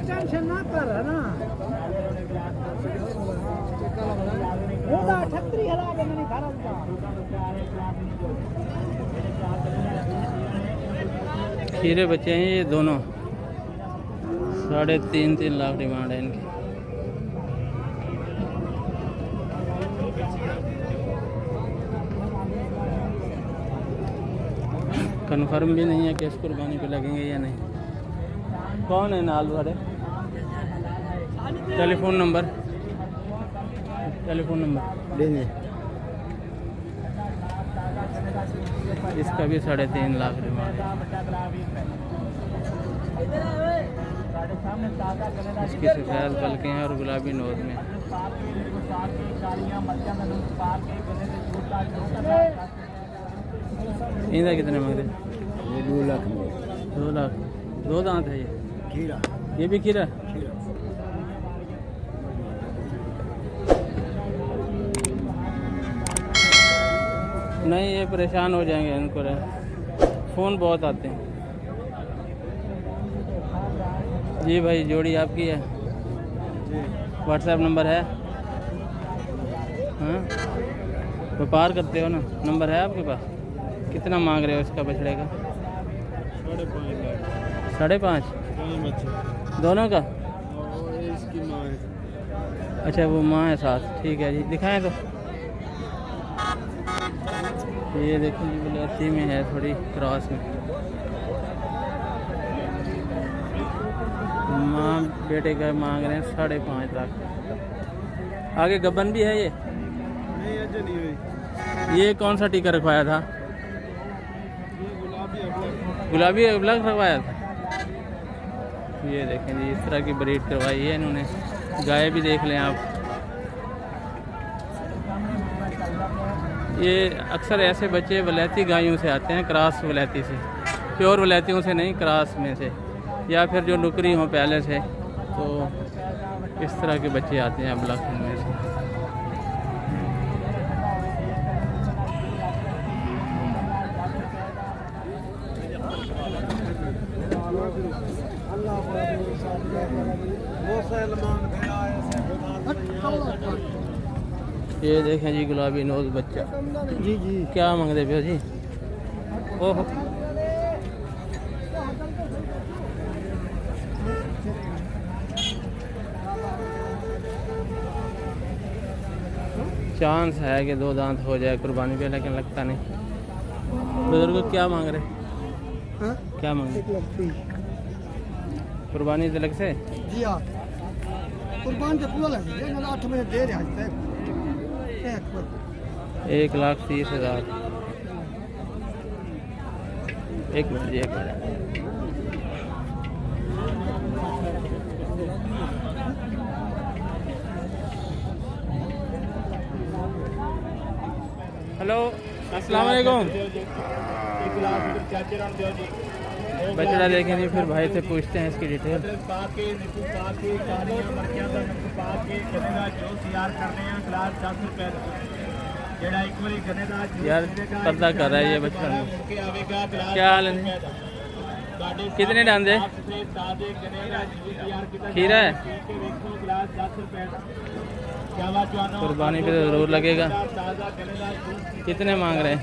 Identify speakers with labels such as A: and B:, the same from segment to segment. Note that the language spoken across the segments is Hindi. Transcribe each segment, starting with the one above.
A: टेंशन ना कर है ना
B: खीरे बच्चे हैं ये दोनों, 3.5 लाख डिमांड है इनकी। कन्फर्म भी नहीं है कि इस कुर्बानी पे लगेंगे या नहीं। कौन है नाल वाले? टेलीफोन नंबर देंगे। इसका भी 3.5 लाख डिमांड है। इसकी सफेद पलकें हैं और गुलाबी नोज में। इनका कितने मांगते?
A: 2 लाख
B: 2 लाख। 2 दांत है ये?
A: खीरा।
B: ये भी खीरा? नहीं, ये परेशान हो जाएंगे, इनको फ़ोन बहुत आते हैं। जी भाई, जोड़ी आपकी है? व्हाट्सएप नंबर है? हाँ, व्यापार करते हो ना? नंबर है आपके पास? कितना मांग रहे हो इसका बछड़े का? 5.5 दोनों का?
A: इसकी माँ है।
B: अच्छा, वो माँ है साथ। ठीक है जी, दिखाएं तो। ये देखिए जी, वलैती में है, थोड़ी क्रॉस में। माँ बेटे का मांग रहे हैं 5.5 लाख। आगे गब्बन भी है ये?
A: नहीं, अजय नहीं हुई।
B: ये कौन सा टीका रखवाया था? गुलाबी अबलग रखवाया था। ये देखें जी, इस तरह की ब्रीड करवाई है इन्होंने। गाय भी देख लें आप। ये अक्सर ऐसे बच्चे वलैती गायों से आते हैं, क्रॉस वलैती से। प्योर वलैतियों से नहीं, क्रॉस में से, या फिर जो नुकरी हों पहले से। तो इस तरह के बच्चे आते हैं अबलग में से। ये देखें जी, गुलाबी नोज बच्चा।
A: जी।
B: क्या मांगते पे जी? ओहो, चांस है कि 2 दांत हो जाए कुर्बानी पे, लेकिन लगता नहीं। बुजुर्ग क्या मांग रहे?
A: हाँ?
B: क्या मांगे?
A: 1 लाख 30।
B: कुर्बानी तिलक से?
A: जी हाँ, कुर्बान से पूरा लग गया। 8 महीने दे रहे आज तक।
B: 1,30,000। एक मिनट जी, एक मिनट। हेलो, अस्सलाम वालेकुम। बछड़ा देखें जी, फिर भाई से पूछते हैं इसकी डिटेल। यार पर्दा कर रहा है ये बछड़ा। क्या हाल है? कितने डांदे? खीरा है? कुर्बानी पे तो जरूर लगेगा। कितने मांग रहे हैं?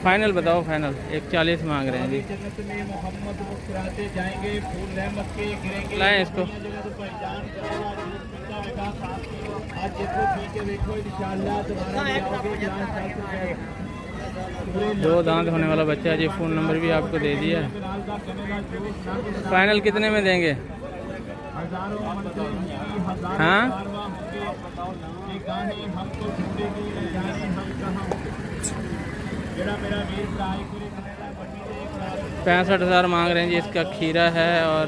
B: फाइनल बताओ, फाइनल। 1,40 मांग रहे हैं जी। लाएं इसको। 2 दांत होने वाला बच्चा है जी। फ़ोन नंबर भी आपको दे दिया है। फाइनल कितने में देंगे? हाँ, 65,000 मांग रहे हैं जी। इसका खीरा है और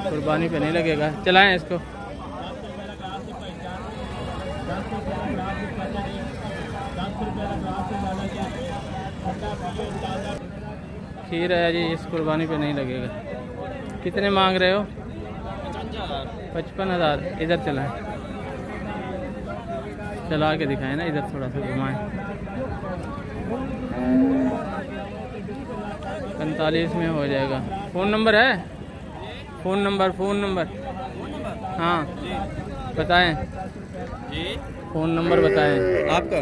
B: कुर्बानी पे नहीं लगेगा। चलाएं इसको। खीरा है जी, इस कुर्बानी पे नहीं लगेगा। कितने मांग रहे हो? 55,000। इधर चलाएं। चला के दिखाएं ना, इधर थोड़ा सा घुमाएं। 45 में हो जाएगा। फ़ोन नंबर है? फ़ोन नंबर हाँ बताएं
C: जी।
B: फ़ोन नंबर बताएं।
C: आपका?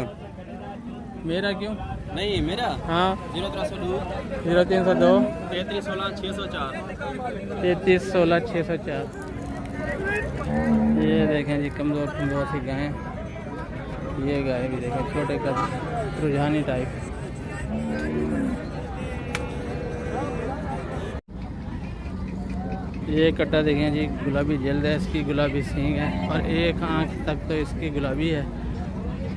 B: मेरा क्यों?
C: नहीं मेरा।
B: हाँ
C: 0302
B: 0302
C: 33 16 604।
B: 33 16 604। ये देखें जी कमज़ोर सी गायें। ये गाय भी देखें छोटे का रुझानी टाइप। ये कट्टा देखें जी गुलाबी जल्द है इसकी, गुलाबी सींग है और एक आंख तक तो इसकी गुलाबी है,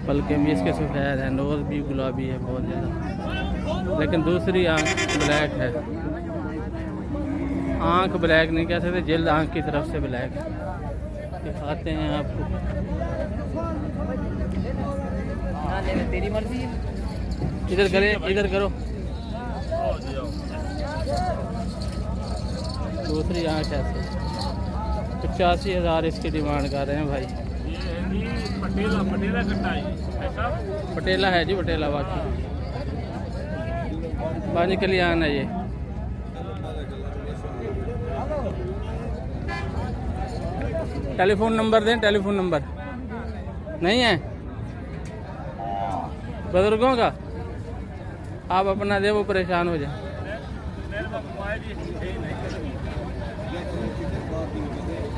B: पलके भी इसके सफ़ेद है, नोज़ भी गुलाबी है बहुत ज़्यादा, लेकिन दूसरी आंख ब्लैक है। आंख ब्लैक नहीं कह सकते, जल्द आंख की तरफ से ब्लैक है। दिखाते हैं आपको।
C: तेरी मर्जी।
B: इधर करो। दूसरी आँख ऐसे 85,000 इसकी डिमांड कर रहे हैं भाई। पटेला है जी, पटेला बाकी बाजी के लिए आना ये। टेलीफोन नंबर दें, टेलीफोन नंबर नहीं है बुजुर्गों का, आप अपना दे वो परेशान हो जाए।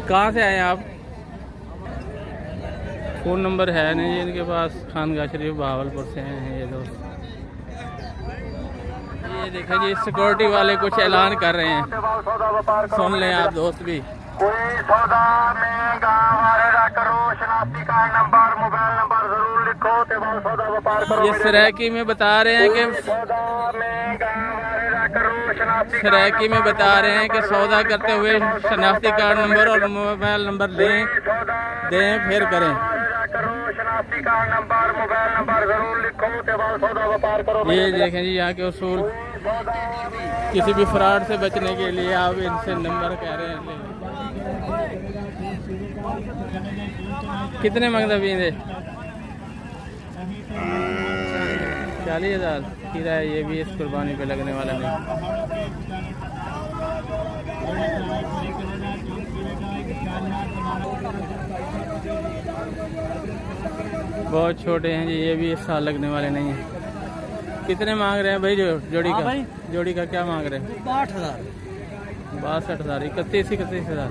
B: कहाँ से आए हैं आप? फ़ोन नंबर है नहीं इनके पास। खानगा शरीफ बहावलपुर से हैं ये दोस्त। ये देखा जी सिक्योरिटी वाले कुछ ऐलान कर रहे हैं, सुन लें आप दोस्त भी।
D: कोई सौदा में गाँव करो, शनाख्ती कार्ड नंबर मोबाइल नंबर जरूर लिखो ते सौदा व्यापार करो।
B: ये सरायकी में बता रहे हैं कि सरायकी में बता रहे हैं कि सौदा करते हुए शनाख्ती कार्ड नंबर और मोबाइल नंबर दें फिर करें।
D: शनाख्ती कार्ड नंबर मोबाइल नंबर जरूर लिखो ते सौदा व्यापार करो।
B: ये देखें जी यहाँ के उसूल, किसी भी फ्रॉड से बचने के लिए आप इनसे नंबर कह रहे हैं। कितने मंगदा बींदे? 40,000 खीरा है, ये भी इस कुर्बानी पे लगने वाला नहीं। बहुत छोटे हैं जी, ये भी इस साल लगने वाले नहीं हैं। कितने मांग रहे हैं भाई जोड़ी का? जोड़ी का क्या मांग रहे हैं?
A: 62,000
B: 62,000 31,000।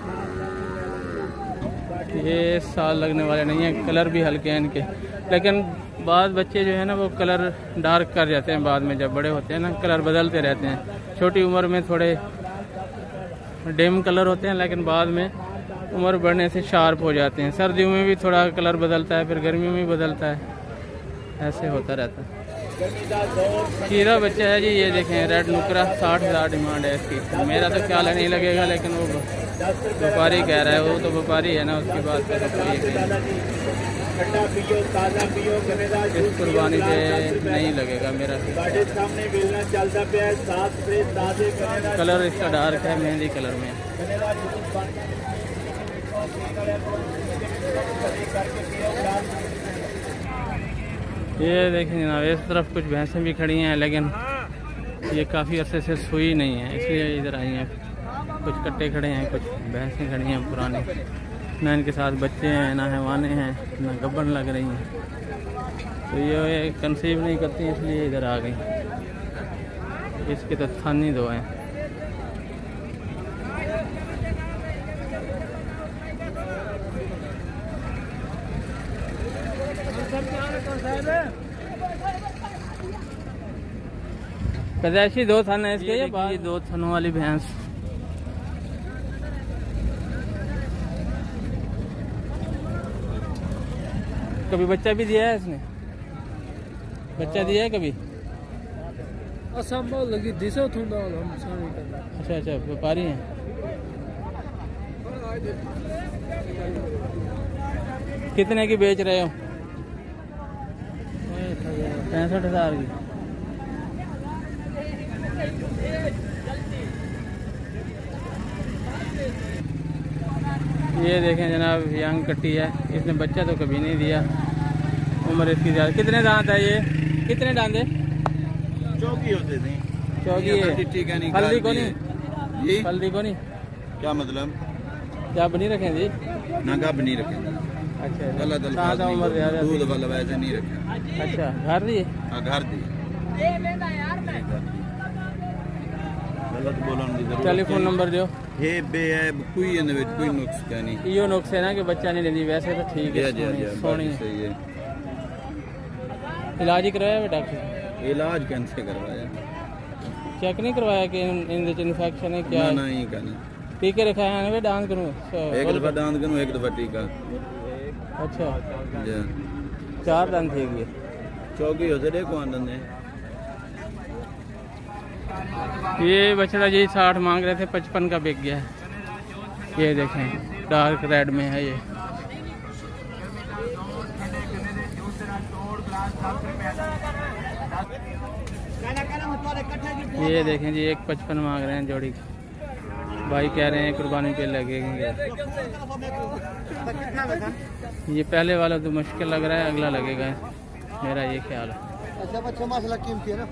B: ये इस साल लगने वाले नहीं हैं। कलर भी हल्के हैं इनके, लेकिन बाद बच्चे जो है ना वो कलर डार्क कर जाते हैं बाद में, जब बड़े होते हैं ना कलर बदलते रहते हैं। छोटी उम्र में थोड़े डिम कलर होते हैं, लेकिन बाद में उम्र बढ़ने से शार्प हो जाते हैं। सर्दियों में भी थोड़ा कलर बदलता है, फिर गर्मियों में भी बदलता है, ऐसे होता रहता है। खीरा बच्चा है जी, ये देखें रेड नुकरा, 60,000 डिमांड है इसकी। मेरा तो ख्याल नहीं लगेगा, लेकिन वो व्यापारी कह रहा है, वो तो व्यापारी है ना, उसकी बात तो इस कुर्बानी पे नहीं लगेगा मेरा। कलर इसका डार्क है, मेहंदी कलर में। ये देखें जनाब, इस तरफ कुछ भैंसें भी खड़ी हैं, लेकिन ये काफ़ी अरसे से सुई नहीं है, इसलिए इधर आई हैं। कुछ कट्टे खड़े हैं, कुछ भैंसें खड़ी हैं पुरानी, ना इनके साथ बच्चे हैं, ना हैवाने हैं, ना गब्बन लग रही हैं, तो ये कंसीव नहीं करती, इसलिए इधर आ गई। इसके तो थन ही 2 हैं। पैदाइशी 2 थन है इसके, ये 2 थनों वाली भैंस। कभी बच्चा भी दिया है इसने? बच्चा दिया है कभी?
A: लगी
B: अच्छा, व्यापारी हैं। कितने की बेच रहे हो? 65,000 की। ये देखें जनाब, यंग कट्टी है, इसने बच्चा तो कभी नहीं दिया, उम्र इसकी ज़्यादा। कितने दांत है ये? कितने दांत है?
E: चौकी होते थे।
B: चौकी है।
E: ठीक है, नहीं
B: हल्दी को नहीं?
E: जी
B: हल्दी को नहीं?
E: क्या मतलब?
B: क्या बनी रखें जी?
E: ना गब नहीं रखे,
B: अच्छा
E: गलत अल्फाज
B: उम्र
E: नहीं,
B: ज़्यादा
E: दूध
B: थी।
E: वाला वैसे नहीं रखे।
B: अच्छा घर दी?
E: हाँ घर दी, गलत बोलन की जरूरत
B: टेलीफोन नंबर दो।
E: ये बे है कोई इहदे विच कोई नुक्स क्या नहीं।
B: इो नुक्स है ना कि बच्चा नहीं लेती, वैसे तो ठीक है,
E: जी जी
B: सोनी
E: बात सही है।
B: इलाज ही करवाया हुआ डॉक्टर?
E: इलाज कैसे करवाया?
B: चेक नहीं करवाया कि इन इन्फेक्शन है क्या?
E: ना नहीं कहना,
B: टीके रखाया है ना डांस करूँ?
E: एक दफा दांत करूँ, एक दफा टीका।
B: अच्छा
E: जी
B: 4 दांत थी ये।
E: चौकी होते देखो आनंद है।
B: ये बछड़ा जी 60 मांग रहे थे, 55 का बिक गया है। ये देखें डार्क रेड में है ये। ये देखें जी 155 मांग रहे हैं जोड़ी। भाई कह रहे हैं कुर्बानी पे लगेंगे। ये पहले वाला तो मुश्किल लग रहा है, अगला लगेगा, मेरा ये ख्याल है।
A: अच्छा बच्चा माशाल्लाह कीमती है ना।